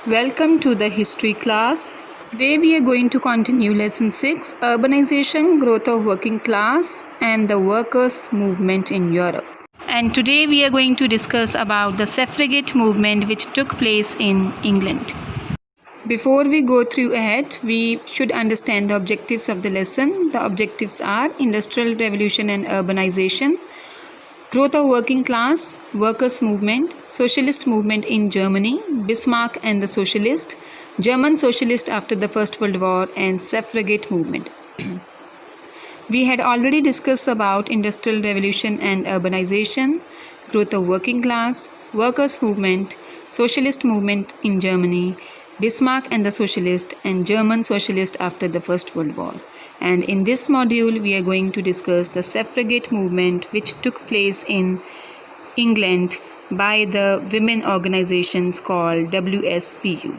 Welcome to the history class. Today we are going to continue lesson 6, urbanization, growth of working class and the workers movement in Europe. And today we are going to discuss about the suffragette movement which took place in England. Before we go through ahead, we should understand the objectives of the lesson. The objectives are industrial revolution and urbanization, growth of working class, workers' movement, socialist movement in Germany, Bismarck and the socialist, German socialist after the First World War, and suffragette movement. We had already discussed about industrial revolution and urbanization, growth of working class, workers' movement, socialist movement in Germany, Bismarck and the socialist, and German socialist after the First World War. And in this module, we are going to discuss the suffragette movement which took place in England by the women organizations called WSPU.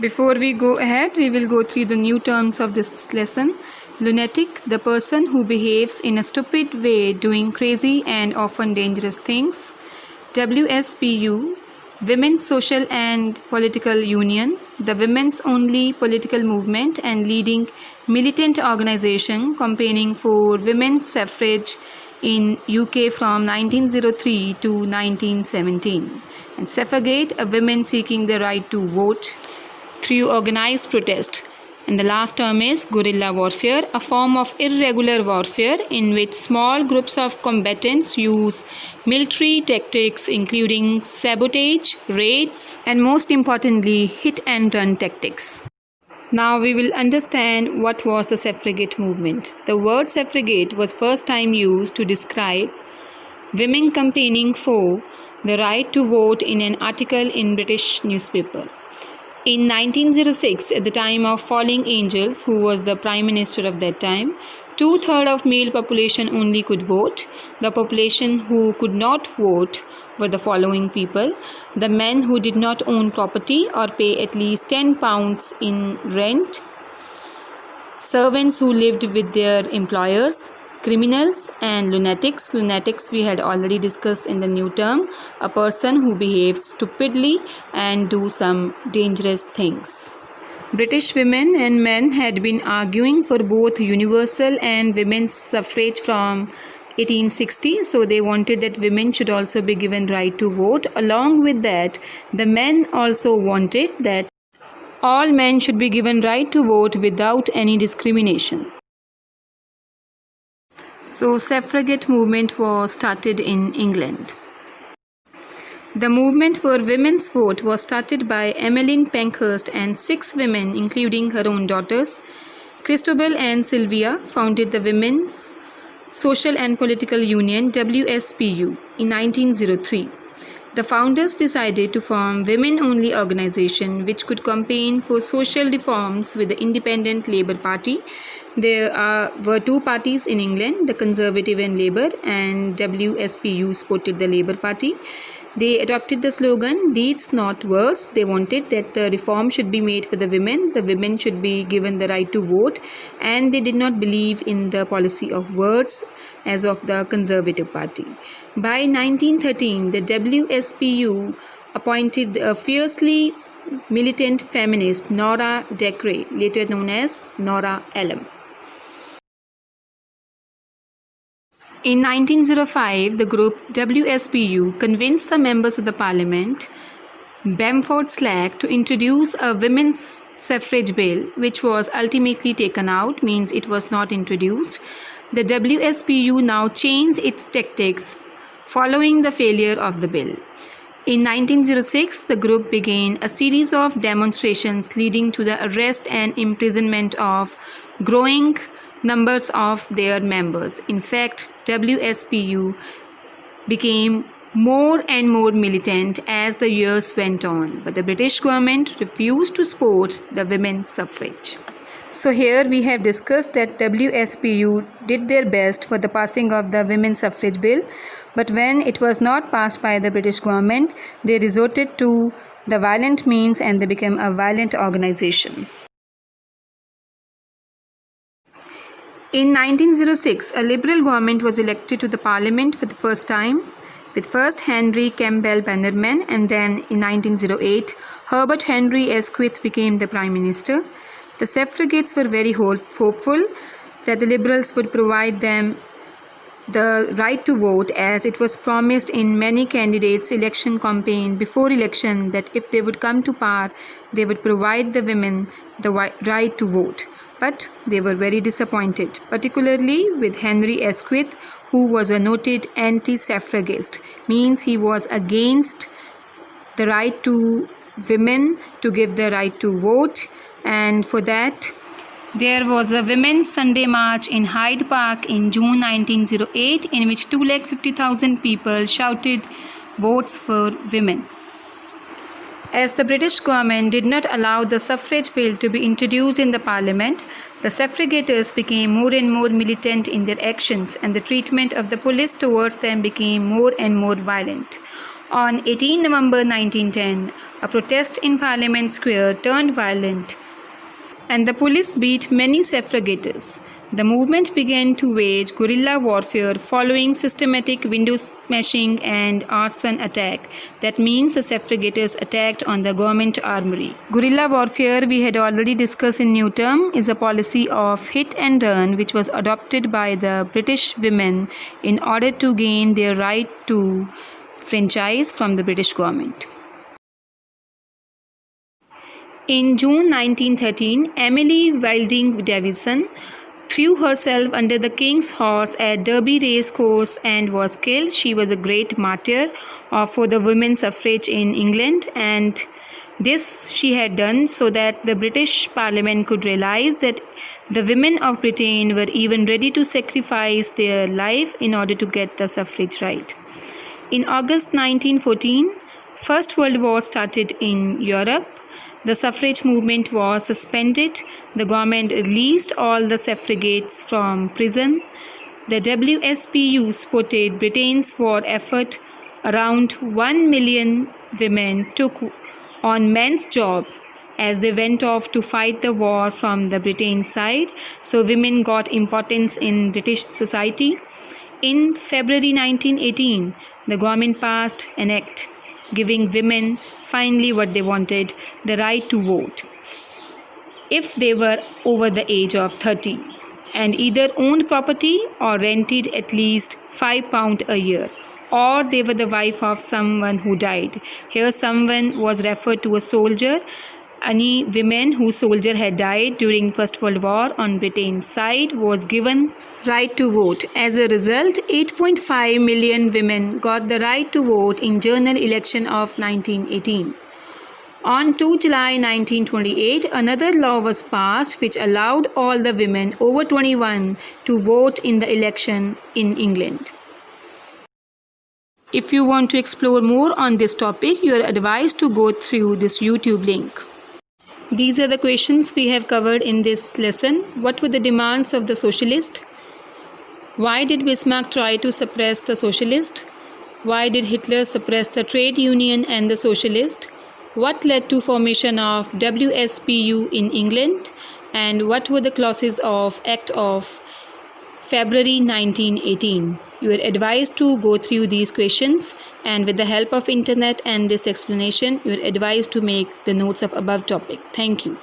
Before we go ahead, we will go through the new terms of this lesson. Lunatic, the person who behaves in a stupid way doing crazy and often dangerous things. WSPU, Women's Social and Political Union, the women's only political movement and leading militant organization campaigning for women's suffrage in UK from 1903 to 1917. And suffragette, a women seeking the right to vote through organized protest. And the last term is guerrilla warfare, a form of irregular warfare in which small groups of combatants use military tactics including sabotage, raids, and most importantly, hit and run tactics. Now we will understand what was the suffragette movement. The word suffragette was first time used to describe women campaigning for the right to vote in an article in British newspaper. In 1906, at the time of Falling Angels, who was the Prime Minister of that time, 2/3 of male population only could vote. The population who could not vote were the following people: the men who did not own property or pay at least £10 in rent, servants who lived with their employers, criminals, and lunatics. Lunatics we had already discussed in the new term, a person who behaves stupidly and do some dangerous things. British women and men had been arguing for both universal and women's suffrage from 1860, so they wanted that women should also be given right to vote. Along with that, the men also wanted that all men should be given right to vote without any discrimination. So suffragette movement was started in England. The movement for women's vote was started by Emmeline Pankhurst, and 6 women, including her own daughters, Christabel and Sylvia, founded the Women's Social and Political Union WSPU in 1903. The founders decided to form women-only organization which could campaign for social reforms with the Independent Labour Party. There were 2 parties in England, the Conservative and Labour, and WSPU supported the Labour Party. They adopted the slogan, deeds not words. They wanted that the reform should be made for the women should be given the right to vote, and they did not believe in the policy of words as of the Conservative Party. By 1913, the WSPU appointed a fiercely militant feminist Nora Dacre, later known as Nora Allen. In 1905, the group WSPU convinced the members of the parliament, Bamford Slack, to introduce a women's suffrage bill, which was ultimately taken out, means it was not introduced. The WSPU now changed its tactics following the failure of the bill. In 1906, the group began a series of demonstrations leading to the arrest and imprisonment of growing numbers of their members. In fact, WSPU became more and more militant as the years went on, but the British government refused to support the women's suffrage. So here we have discussed that WSPU did their best for the passing of the women's suffrage bill, but when it was not passed by the British government, they resorted to the violent means and they became a violent organization. In 1906, a Liberal government was elected to the Parliament for the first time. with first Henry Campbell Bannerman and then in 1908 Herbert Henry Asquith became the Prime Minister. The suffragettes were very hopeful that the Liberals would provide them the right to vote, as it was promised in many candidates' election campaign before election that if they would come to power, they would provide the women the right to vote. But they were very disappointed, particularly with Henry Asquith, who was a noted anti-suffragist, means he was against the right to women to give the right to vote, and for that there was a Women's Sunday March in Hyde Park in June 1908 in which 250,000 people shouted votes for women. As the British government did not allow the suffrage bill to be introduced in the parliament, the suffragettes became more and more militant in their actions, and the treatment of the police towards them became more and more violent. On 18 November 1910, a protest in Parliament Square turned violent, and the police beat many suffragettes. The movement began to wage guerrilla warfare following systematic window smashing and arson attack. That means the suffragettes attacked on the government armory. Guerrilla warfare, we had already discussed in new term, is a policy of hit and run which was adopted by the British women in order to gain their right to franchise from the British government. In June 1913, Emily Wilding Davison threw herself under the King's horse at Derby Race Course and was killed. She was a great martyr for the women's suffrage in England, and this she had done so that the British Parliament could realize that the women of Britain were even ready to sacrifice their life in order to get the suffrage right. In August 1914, First World War started in Europe. The suffrage movement was suspended. The government released all the suffragettes from prison. The WSPU supported Britain's war effort. Around 1 million women took on men's job as they went off to fight the war from the Britain side. So women got importance in British society. In February 1918, the government passed an act giving women finally what they wanted, the right to vote, if they were over the age of 30 and either owned property or rented at least £5 a year, or they were the wife of someone who died. Here someone was referred to a soldier. Any women whose soldier had died during First World War on Britain's side was given right to vote. As a result, 8.5 million women got the right to vote in general election of 1918. On 2 July 1928, another law was passed which allowed all the women over 21 to vote in the election in England. If you want to explore more on this topic, you are advised to go through this YouTube link. These are the questions we have covered in this lesson. What were the demands of the socialist? Why did Bismarck try to suppress the socialist? Why did Hitler suppress the trade union and the socialist? What led to formation of WSPU in England? And what were the clauses of Act of February 1918? You are advised to go through these questions, and with the help of internet and this explanation, you are advised to make the notes of above topic. Thank you.